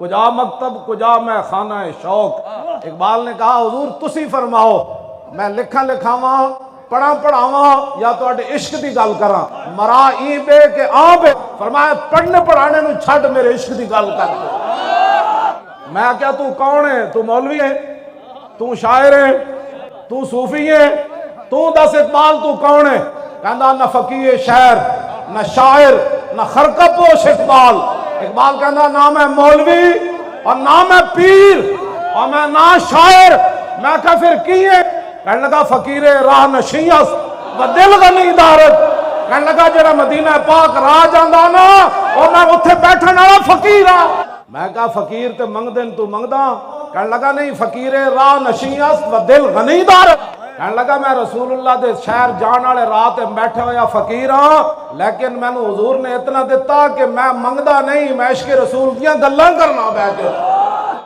कुजा मकतब कुजा मैं खाना है शौक। इकबाल ने कहा हुजूर तुसी फरमाओ मैं लिखा लिखावा पढ़ा पढ़ावा या तो इश्क की गल करा। मरा ई बे के आ बे फरमाया पढ़ने पढ़ाने नूं छड्ड मेरे इश्क की गल कर। मैं क्या तू कौन है? तू मौलवी है, तू शायर है, तू सूफी है, तू दस इकबाल तू कौन है? कहना न फकीर शहर न शायर न खरकपोश इकबाल। इकबाल कहना ना मैं मौलवी और ना मैं पीर और मैं ना शायर। मैं क्या फिर की है? कहने लगा फकीर राह नशीयस व दिल गनी दारत। कहने लगा जरा मदीना पाक राह जांदा ना और मैं उत्थे बैठन वाला फकीर हाँ। मैं कहा फकीर ते मंगदे तू मंगदा? कहने लगा नहीं फकीर राह नशीयस व दिल गनी दारत। कहने लगा मैं रसूलुल्लाह दे शहर जाने वाले राह ते बैठे हुआ फकीर हाँ, लेकिन मैनू हुजूर ने इतना दिता कि मैं मंगदा नहीं, मैं इश्क रसूल दियां गल्लां करना बैठ के।